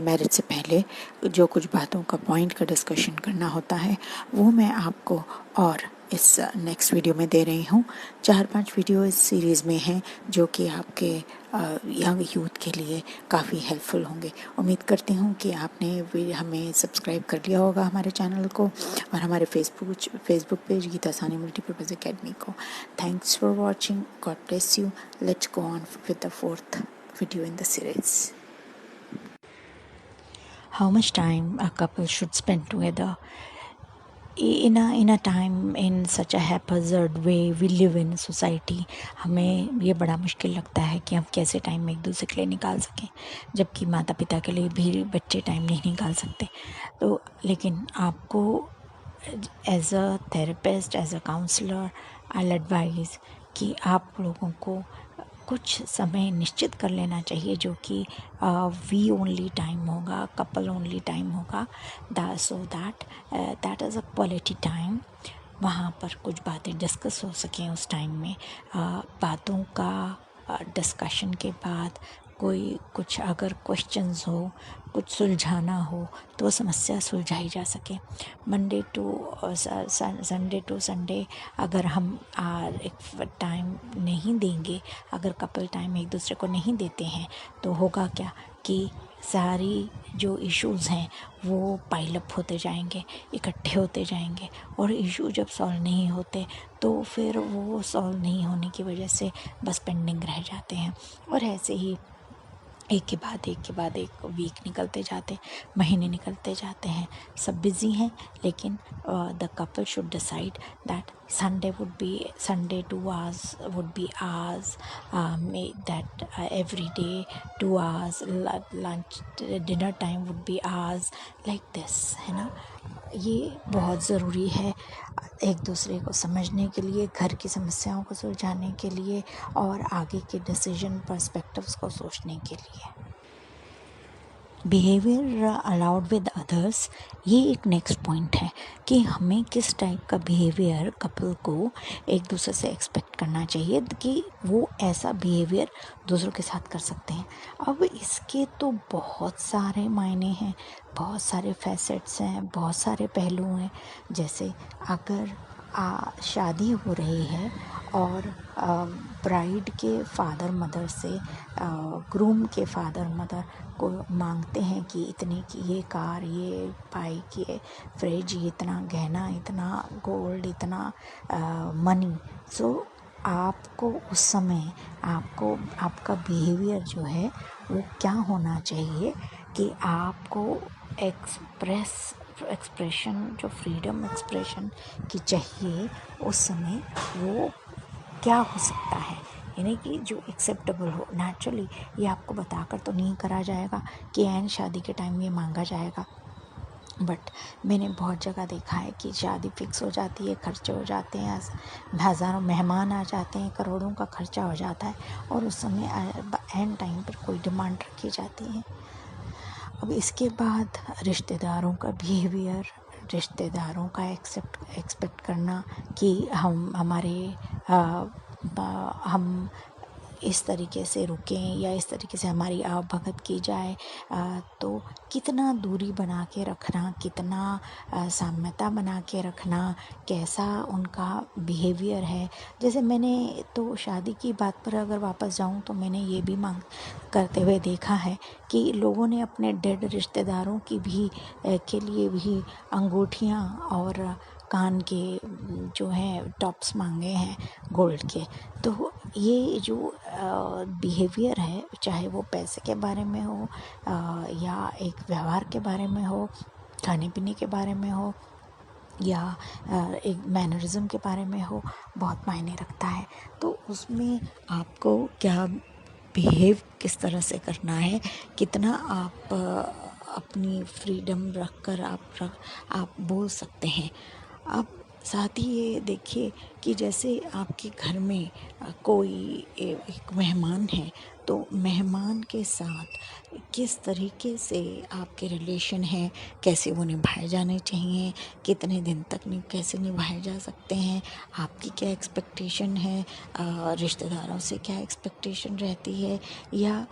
Marriage से पहले जो कुछ बातों का पॉइंट का डिस्कशन करना होता है वो मैं आपको और इस नेक्स्ट वीडियो में दे रही हूँ। 4-5 वीडियो इस सीरीज़ में हैं जो कि आपके यंग यूथ के लिए काफ़ी हेल्पफुल होंगे। उम्मीद करती हूँ कि आपने हमें सब्सक्राइब कर लिया होगा हमारे चैनल को और हमारे Facebook page Geeta Sahni multipurpose academy को। Thanks for watching. God bless you. Let's go on with the 4th video in the series. How much time a couple should spend together? In a time, in such a haphazard way we live in society, हमें ये बड़ा मुश्किल लगता है कि हम कैसे time एक दूसरे के लिए निकाल सकें, जबकि माता पिता के लिए भी बच्चे टाइम नहीं निकाल सकते। तो लेकिन आपको as a therapist, as a counsellor, I advise कि आप लोगों को कुछ समय निश्चित कर लेना चाहिए जो कि वी ओनली टाइम होगा, कपल ओनली टाइम होगा, so that is a quality time. वहाँ पर कुछ बातें डिस्कस हो सकें उस टाइम में। बातों का डिस्कशन के बाद कोई कुछ अगर क्वेश्चंस हो, कुछ सुलझाना हो तो समस्या सुलझाई जा सके। संडे टू संडे अगर हम एक टाइम नहीं देंगे, अगर कपल टाइम एक दूसरे को नहीं देते हैं तो होगा क्या कि सारी जो इश्यूज़ हैं वो पाइल अप होते जाएंगे, इकट्ठे होते जाएंगे, और इशू जब सॉल्व नहीं होते तो फिर वो सॉल्व नहीं होने की वजह से बस पेंडिंग रह जाते हैं, और ऐसे ही एक के बाद एक वीक निकलते जाते, महीने निकलते जाते हैं। सब बिज़ी हैं, लेकिन the couple should decide that Sunday 2 hours would be ours, that every day 2 hours, lunch dinner time would be ours, like this, है ना। ये बहुत ज़रूरी है एक दूसरे को समझने के लिए, घर की समस्याओं को सुलझाने के लिए और आगे के डिसीजन पर्सपेक्टिव्स को सोचने के लिए। बिहेवियर अलाउड विद अदर्स, ये एक नेक्स्ट पॉइंट है कि हमें किस टाइप का बिहेवियर कपल को एक दूसरे से एक्सपेक्ट करना चाहिए कि वो ऐसा बिहेवियर दूसरों के साथ कर सकते हैं। अब इसके तो बहुत सारे मायने हैं, बहुत सारे फैसेट्स हैं, बहुत सारे पहलू हैं। जैसे अगर शादी हो रही है और ब्राइड के फादर मदर से ग्रूम के फादर मदर को मांगते हैं कि इतने की ये कार, ये बाइक, ये फ्रिज, ये इतना गहना, इतना गोल्ड, इतना मनी, सो आपको उस समय आपका बिहेवियर जो है वो क्या होना चाहिए कि आपको एक्सप्रेशन जो फ्रीडम एक्सप्रेशन की चाहिए उस समय वो क्या हो सकता है, यानी कि जो एक्सेप्टेबल हो। नेचुरली ये आपको बताकर तो नहीं करा जाएगा कि एन शादी के टाइम ये मांगा जाएगा, बट मैंने बहुत जगह देखा है कि शादी फिक्स हो जाती है, खर्चे हो जाते हैं, हज़ारों मेहमान आ जाते हैं, करोड़ों का खर्चा हो जाता है, और उस समय एंड टाइम पर कोई डिमांड रखी जाती है। अब इसके बाद रिश्तेदारों का बिहेवियर, रिश्तेदारों का एक्सपेक्ट करना कि हम इस तरीके से रुकें या इस तरीके से हमारी आवभगत की जाए, तो कितना दूरी बना के रखना, कितना साम्यता बना के रखना, कैसा उनका बिहेवियर है। जैसे मैंने तो शादी की बात पर अगर वापस जाऊं तो मैंने ये भी मांग करते हुए देखा है कि लोगों ने अपने डेड रिश्तेदारों की भी के लिए भी अंगूठियां और कान के जो हैं टॉप्स मांगे हैं गोल्ड के। तो ये जो बिहेवियर है, चाहे वो पैसे के बारे में हो या एक व्यवहार के बारे में हो, खाने पीने के बारे में हो या एक मैनरिज्म के बारे में हो, बहुत मायने रखता है। तो उसमें आपको क्या बिहेव किस तरह से करना है, कितना आप अपनी फ्रीडम रखकर आप बोल सकते हैं। आप साथ ही ये देखिए कि जैसे आपके घर में कोई एक मेहमान है, तो मेहमान के साथ किस तरीके से आपके रिलेशन हैं, कैसे वो निभाए जाने चाहिए, कितने दिन तक कैसे निभाए जा सकते हैं, आपकी क्या एक्सपेक्टेशन है, रिश्तेदारों से क्या एक्सपेक्टेशन रहती है, या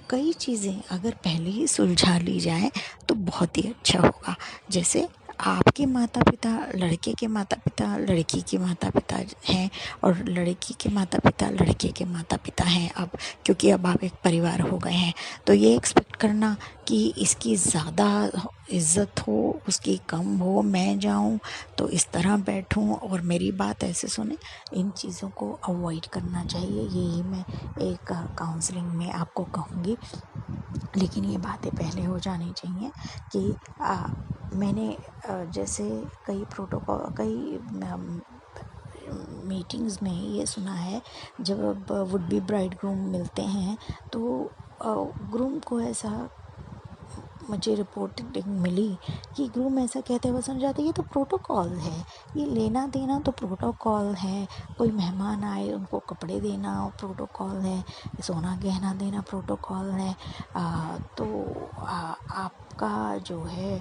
कई चीज़ें अगर पहले ही सुलझा ली जाए तो बहुत ही अच्छा होगा। जैसे आपके माता पिता, लड़के के माता पिता लड़की के माता पिता हैं, और लड़की के माता पिता लड़के के माता पिता हैं अब, क्योंकि अब आप एक परिवार हो गए हैं। तो ये एक्सपेक्ट करना कि इसकी ज़्यादा इज़्ज़त हो, उसकी कम हो, मैं जाऊँ तो इस तरह बैठूँ और मेरी बात ऐसे सुने, इन चीज़ों को अवॉइड करना चाहिए। यही मैं एक काउंसलिंग में आपको कहूँगी। लेकिन ये बातें पहले हो जानी चाहिए कि मैंने जैसे कई प्रोटोकॉल, कई मीटिंग्स में ये सुना है, जब वुड बी ब्राइड ग्रूम मिलते हैं तो ग्रूम को ऐसा, मुझे रिपोर्टिंग मिली कि ग्रूम ऐसा कहते हुए सुन जाते, ये तो प्रोटोकॉल है, ये लेना देना तो प्रोटोकॉल है, कोई मेहमान आए उनको कपड़े देना प्रोटोकॉल है, सोना गहना देना प्रोटोकॉल है। तो आपका जो है,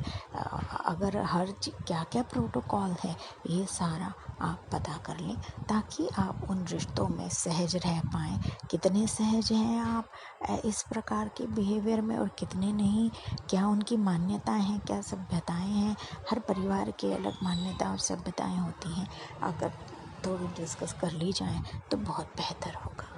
अगर हर क्या क्या प्रोटोकॉल है, ये सारा आप पता कर लें ताकि आप उन रिश्तों में सहज रह पाएँ। कितने सहज हैं आप इस प्रकार के बिहेवियर में और कितने नहीं, क्या उनकी मान्यताएं हैं, क्या सभ्यताएं हैं। हर परिवार की अलग मान्यता और सभ्यताएं होती हैं, अगर थोड़ी डिस्कस कर ली जाए तो बहुत बेहतर होगा।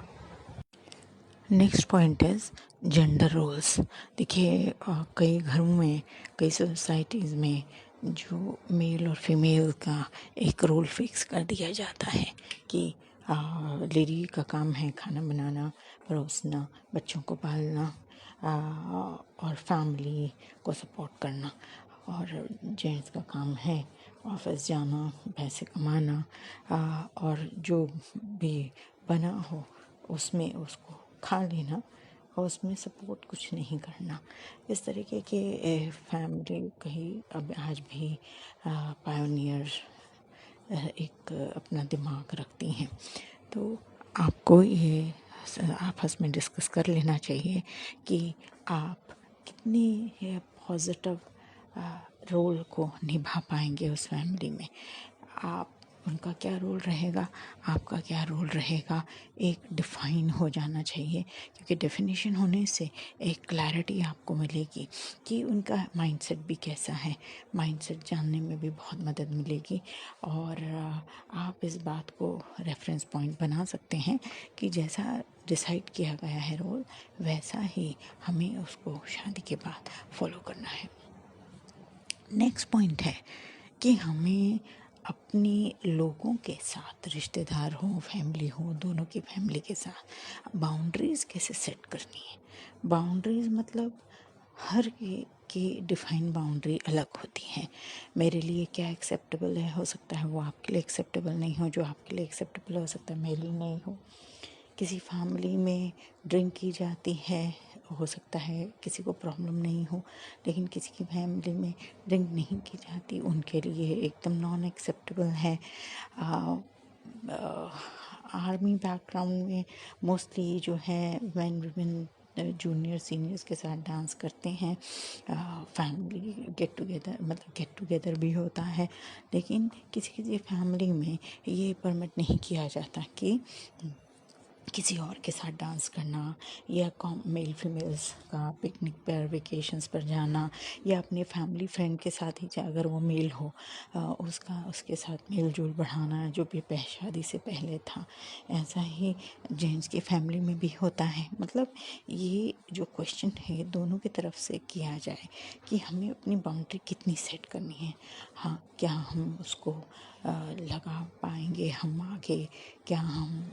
Next point is gender roles. देखिए कई घरों में, कई सोसाइटीज़ में जो मेल और फीमेल का एक रोल फिक्स कर दिया जाता है कि लेडी का काम है खाना बनाना, परोसना, बच्चों को पालना और फैमिली को सपोर्ट करना, और जेंट्स का काम है ऑफिस जाना, पैसे कमाना, और जो भी बना हो उसमें उसको खा लेना और उसमें सपोर्ट कुछ नहीं करना। इस तरीके के फैमिली कहीं अब आज भी पायोनियर एक अपना दिमाग रखती हैं। तो आपको ये आपस में डिस्कस कर लेना चाहिए कि आप कितनी पॉजिटिव रोल को निभा पाएंगे उस फैमिली में। आप, उनका क्या रोल रहेगा, आपका क्या रोल रहेगा, एक डिफाइन हो जाना चाहिए, क्योंकि डेफिनेशन होने से एक क्लैरिटी आपको मिलेगी कि उनका माइंडसेट भी कैसा है। माइंडसेट जानने में भी बहुत मदद मिलेगी, और आप इस बात को रेफरेंस पॉइंट बना सकते हैं कि जैसा डिसाइड किया गया है रोल, वैसा ही हमें उसको शादी के बाद फॉलो करना है। नेक्स्ट पॉइंट है कि हमें अपने लोगों के साथ, रिश्तेदार हो, फैमिली हो, दोनों की फैमिली के साथ बाउंड्रीज़ कैसे सेट करनी है। बाउंड्रीज़ मतलब हर की डिफाइन बाउंड्री अलग होती हैं। मेरे लिए क्या एक्सेप्टेबल है, हो सकता है वो आपके लिए एक्सेप्टेबल नहीं हो, जो आपके लिए एक्सेप्टेबल हो सकता है मेरे लिए नहीं हो। किसी फैमिली में ड्रिंक की जाती है, हो सकता है किसी को प्रॉब्लम नहीं हो, लेकिन किसी की फैमिली में ड्रिंक नहीं की जाती, उनके लिए एकदम नॉन एक्सेप्टेबल है। आर्मी बैकग्राउंड में मोस्टली जो है मैन वुमेन जूनियर सीनियर्स के साथ डांस करते हैं, फैमिली गेट टुगेदर, मतलब गेट टुगेदर भी होता है, लेकिन किसी किसी फैमिली में ये परमिट नहीं किया जाता कि किसी और के साथ डांस करना, या मेल फीमेल्स का पिकनिक पर, वेकेशंस पर जाना, या अपने फैमिली फ्रेंड के साथ ही अगर वो मेल हो उसके साथ मेल जोल बढ़ाना, जो भी शादी से पहले था। ऐसा ही जेंट्स की फैमिली में भी होता है। मतलब ये जो क्वेश्चन है दोनों की तरफ से किया जाए कि हमें अपनी बाउंड्री कितनी सेट करनी है। हाँ, क्या हम उसको लगा पाएंगे हम आगे, क्या हम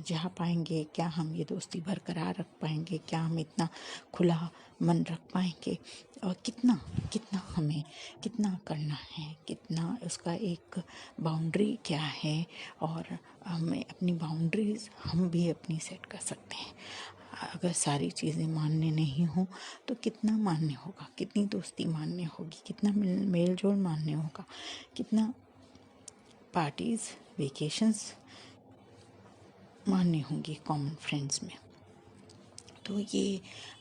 जा पाएंगे, क्या हम ये दोस्ती बरकरार रख पाएंगे, क्या हम इतना खुला मन रख पाएंगे, और कितना कितना हमें कितना करना है, कितना उसका एक बाउंड्री क्या है, और हमें अपनी बाउंड्रीज हम भी अपनी सेट कर सकते हैं। अगर सारी चीज़ें मान्य नहीं हो तो कितना मान्य होगा, कितनी दोस्ती मान्य होगी, कितना मेल जोल मान्य होगा, कितना पार्टीज़, वेकेशंस मान्य होंगी कॉमन फ्रेंड्स में। तो ये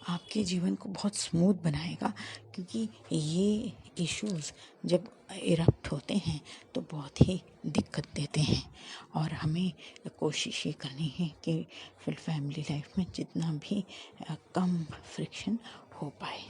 आपके जीवन को बहुत स्मूथ बनाएगा, क्योंकि ये इश्यूज़ जब इरप्ट होते हैं तो बहुत ही दिक्कत देते हैं। और हमें कोशिश ये करनी है कि फिर फैमिली लाइफ में जितना भी कम फ्रिक्शन हो पाए।